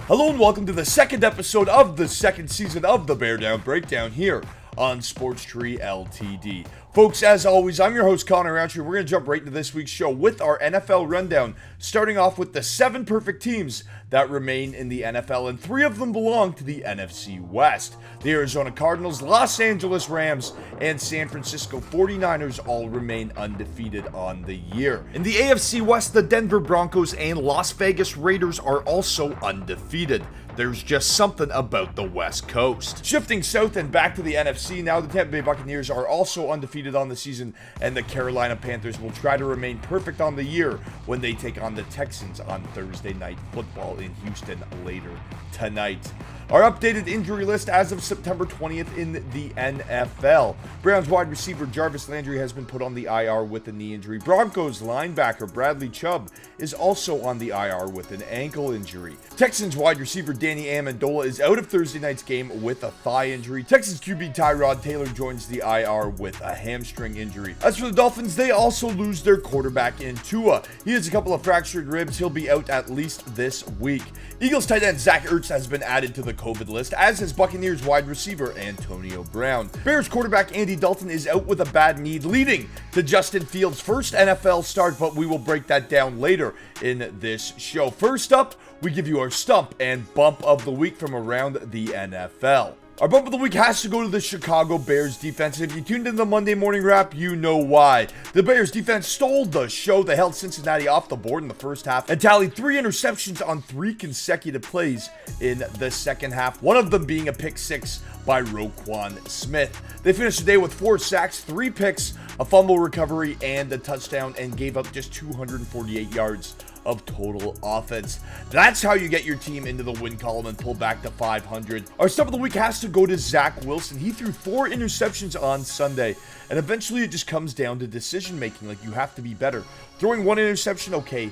Hello and welcome to the second episode of the second season of the Bear Down Breakdown here on Sports Tree Ltd. Folks, as always, I'm your host Connor Roundtree. We're going to jump right into this week's show with our NFL rundown, starting off with the 7 perfect teams that remain in the NFL, and 3 of them belong to the NFC West. The Arizona Cardinals, Los Angeles Rams, and San Francisco 49ers all remain undefeated on the year. In the AFC West, the Denver Broncos and Las Vegas Raiders are also undefeated. There's just something about the West Coast. Shifting south and back to the NFC, now the Tampa Bay Buccaneers are also undefeated on the season, and the Carolina Panthers will try to remain perfect on the year when they take on the Texans on Thursday Night Football in Houston later tonight. Our updated injury list as of September 20th in the NFL. Browns wide receiver Jarvis Landry has been put on the IR with a knee injury. Broncos linebacker Bradley Chubb is also on the IR with an ankle injury. Texans wide receiver Danny Amendola is out of Thursday night's game with a thigh injury. Texans QB Tyrod Taylor joins the IR with a hamstring injury. As for the Dolphins, they also lose their quarterback in Tua. He has a couple of fractured ribs. He'll be out at least this week. Eagles tight end Zach Ertz has been added to the COVID list, as has Buccaneers wide receiver Antonio Brown. Bears quarterback Andy Dalton is out with a bad knee, leading to Justin Fields' first NFL start, but we will break that down later in this show. First up, we give you our stump and bump of the week from around the NFL. Our bump of the week has to go to the Chicago Bears defense. If you tuned in the Monday morning wrap, you know why. The Bears defense stole the show. They held Cincinnati off the board in the first half and tallied 3 interceptions on 3 consecutive plays in the second half, one of them being a pick 6 by Roquan Smith. They finished the day with 4 sacks, 3 picks, a fumble recovery, and a touchdown, and gave up just 248 yards of total offense. That's how you get your team into the win column and pull back to 500. Our stuff of the week has to go to Zach Wilson. He threw 4 interceptions on Sunday, and eventually it just comes down to decision making. Like, you have to be better. Throwing 1 interception, okay,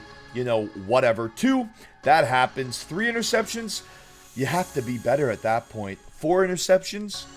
whatever. 2, that happens. 3 interceptions, you have to be better at that point. 4 interceptions,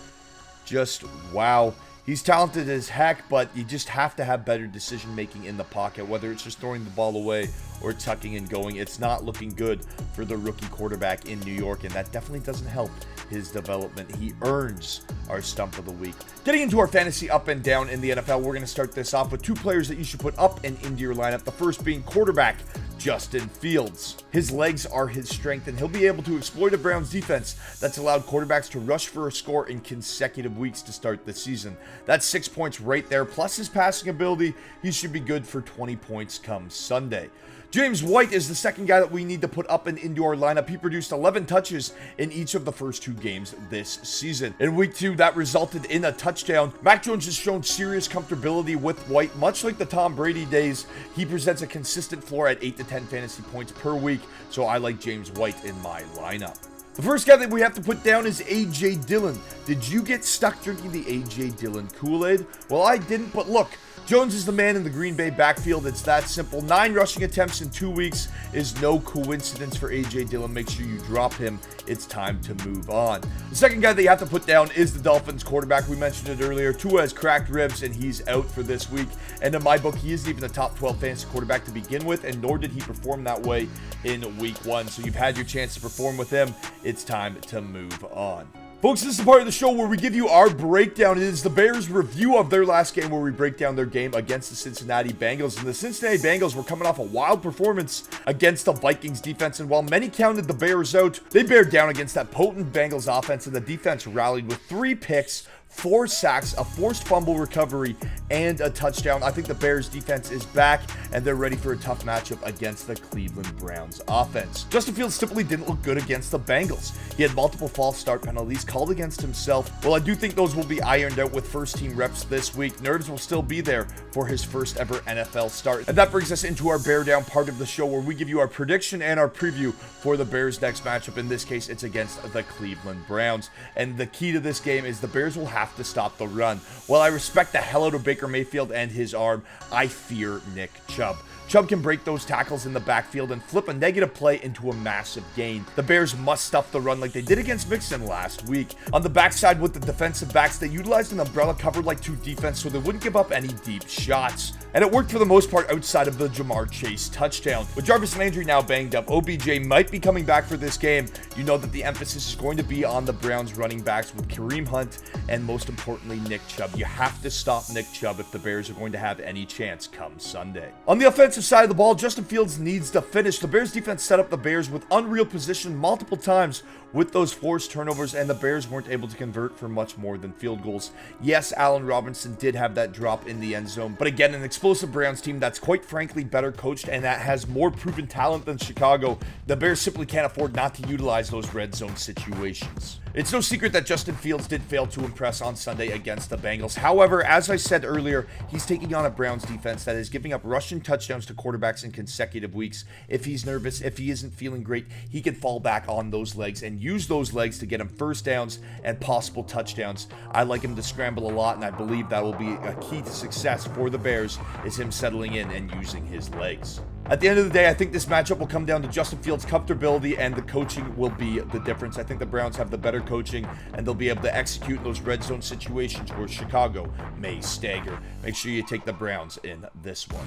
just wow. He's talented as heck, but you just have to have better decision making in the pocket, whether it's just throwing the ball away or tucking and going. It's not looking good for the rookie quarterback in New York, and that definitely doesn't help his development. He earns our stump of the week. Getting into our fantasy up and down in the NFL, we're going to start this off with 2 players that you should put up and into your lineup. The first being quarterback Justin Fields. His legs are his strength, and he'll be able to exploit a Browns defense that's allowed quarterbacks to rush for a score in consecutive weeks to start the season. That's 6 points right there, plus his passing ability. He should be good for 20 points come Sunday. James White is the second guy that we need to put up and into our lineup. He produced 11 touches in each of the first 2 games this season. In week 2, that resulted in a touchdown. Mac Jones has shown serious comfortability with White. Much like the Tom Brady days, he presents a consistent floor at 8 to 10 fantasy points per week, so I like James White in my lineup. The first guy that we have to put down is A.J. Dillon. Did you get stuck drinking the A.J. Dillon Kool-Aid? Well, I didn't, but look, Jones is the man in the Green Bay backfield. It's that simple. 9 rushing attempts in 2 weeks is no coincidence for A.J. Dillon. Make sure you drop him. It's time to move on. The second guy that you have to put down is the Dolphins quarterback. We mentioned it earlier. Tua has cracked ribs, and he's out for this week. And in my book, he isn't even a top 12 fantasy quarterback to begin with, and nor did he perform that way in week 1. So you've had your chance to perform with him. It's time to move on. Folks, this is the part of the show where we give you our breakdown. It is the Bears' review of their last game, where we break down their game against the Cincinnati Bengals. And the Cincinnati Bengals were coming off a wild performance against the Vikings defense. And while many counted the Bears out, they bared down against that potent Bengals offense, and the defense rallied with 3 picks, 4 sacks, a forced fumble recovery, and a touchdown. I think the Bears defense is back, and they're ready for a tough matchup against the Cleveland Browns offense. Justin Fields simply didn't look good against the Bengals. He had multiple false start penalties called against himself. Well, I do think those will be ironed out with first-team reps this week. Nerves will still be there for his first ever NFL start. And that brings us into our Bear Down part of the show, where we give you our prediction and our preview for the Bears' next matchup. In this case, it's against the Cleveland Browns. And the key to this game is the Bears will have to stop the run. While I respect the hell out of Baker Mayfield and his arm, I fear Nick Chubb. Chubb can break those tackles in the backfield and flip a negative play into a massive gain. The Bears must stuff the run like they did against Mixon last week. On the backside with the defensive backs, they utilized an umbrella cover like 2 defense so they wouldn't give up any deep shots. And it worked for the most part outside of the Jamar Chase touchdown. With Jarvis Landry now banged up, OBJ might be coming back for this game. You know that the emphasis is going to be on the Browns running backs with Kareem Hunt and most importantly Nick Chubb. You have to stop Nick Chubb if the Bears are going to have any chance come Sunday. On the offensive side of the ball, Justin Fields needs to finish. The Bears defense set up the Bears with unreal position multiple times with those forced turnovers, and the Bears weren't able to convert for much more than field goals. Yes, Allen Robinson did have that drop in the end zone, but again, an explosive Browns team that's quite frankly better coached and that has more proven talent than Chicago. The Bears simply can't afford not to utilize those red zone situations. It's no secret that Justin Fields did fail to impress on Sunday against the Bengals. However, as I said earlier, he's taking on a Browns defense that is giving up rushing touchdowns to quarterbacks in consecutive weeks. If he's nervous, if he isn't feeling great, he can fall back on those legs and use those legs to get him first downs and possible touchdowns. I like him to scramble a lot, and I believe that will be a key to success for the Bears is him settling in and using his legs. At the end of the day, I think this matchup will come down to Justin Fields' comfortability, and the coaching will be the difference. I think the Browns have the better coaching, and they'll be able to execute those red zone situations where Chicago may stagger. Make sure you take the Browns in this one.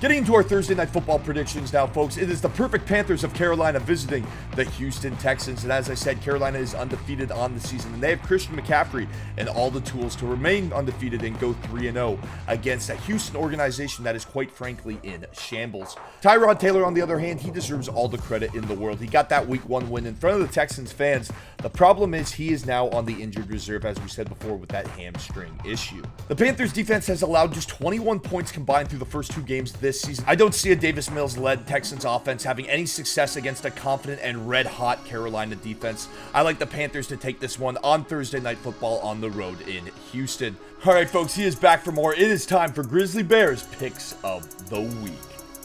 Getting into our Thursday Night Football predictions now, folks. It is the perfect Panthers of Carolina visiting the Houston Texans. And as I said, Carolina is undefeated on the season, and they have Christian McCaffrey and all the tools to remain undefeated and go 3-0 against a Houston organization that is quite frankly in shambles. Tyrod Taylor, on the other hand, he deserves all the credit in the world. He got that Week 1 win in front of the Texans fans. The problem is he is now on the injured reserve, as we said before, with that hamstring issue. The Panthers defense has allowed just 21 points combined through the first 2 games this season. I don't see a Davis Mills-led Texans offense having any success against a confident and red-hot Carolina defense. I like the Panthers to take this one on Thursday Night Football on the road in Houston. All right, folks, he is back for more. It is time for Grizzly Bears Picks of the Week.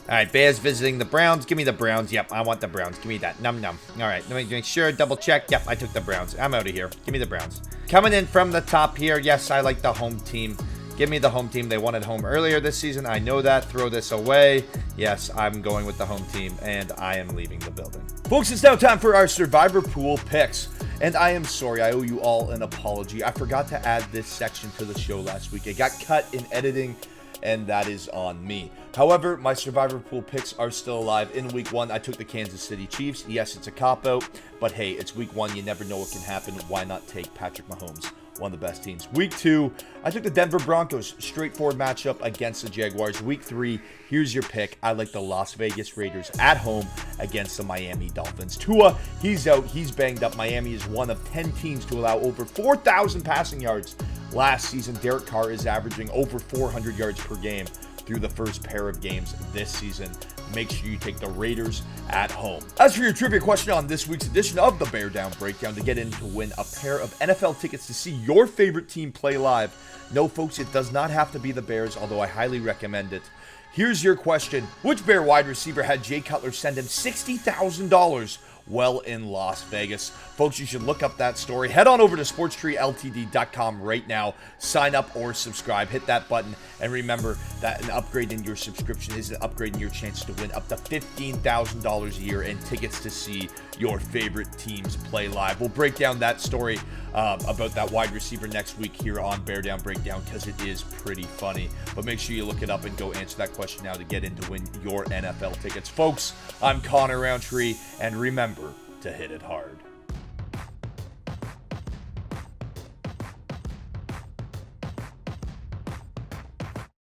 All right, Bears visiting the Browns. Give me the Browns. Yep, I want the Browns. Give me that. Num num. All right, let me make sure. Double check. Yep, I took the Browns. I'm out of here. Give me the Browns. Coming in from the top here. Yes, I like the home team. Give me the home team. They won at home earlier this season. I know that. Throw this away. Yes, I'm going with the home team, and I am leaving the building. Folks, it's now time for our Survivor Pool picks. And I am sorry, I owe you all an apology. I forgot to add this section to the show last week. It got cut in editing, and that is on me. However, my Survivor Pool picks are still alive. In Week 1, I took the Kansas City Chiefs. Yes, it's a cop-out, but hey, it's Week 1. You never know what can happen. Why not take Patrick Mahomes, one of the best teams? Week 2, I took the Denver Broncos. Straightforward matchup against the Jaguars. Week 3, here's your pick. I like the Las Vegas Raiders at home against the Miami Dolphins. Tua, he's out. He's banged up. Miami is one of 10 teams to allow over 4,000 passing yards. Last season, Derek Carr is averaging over 400 yards per game through the first pair of games this season. Make sure you take the Raiders at home. As for your trivia question on this week's edition of the Bear Down Breakdown, to get in to win a pair of NFL tickets to see your favorite team play live. No, folks, it does not have to be the Bears, although I highly recommend it. Here's your question. Which Bear wide receiver had Jay Cutler send him $60,000 well in Las Vegas? Folks, you should look up that story. Head on over to sportstreeltd.com right now. Sign up or subscribe. Hit that button. And remember that an upgrade in your subscription is an upgrade in your chances to win up to $15,000 a year and tickets to see your favorite teams play live. We'll break down that story about that wide receiver next week here on Bear Down Breakdown because it is pretty funny. But make sure you look it up and go answer that question now to get in to win your NFL tickets. Folks, I'm Connor Roundtree, and remember to hit it hard.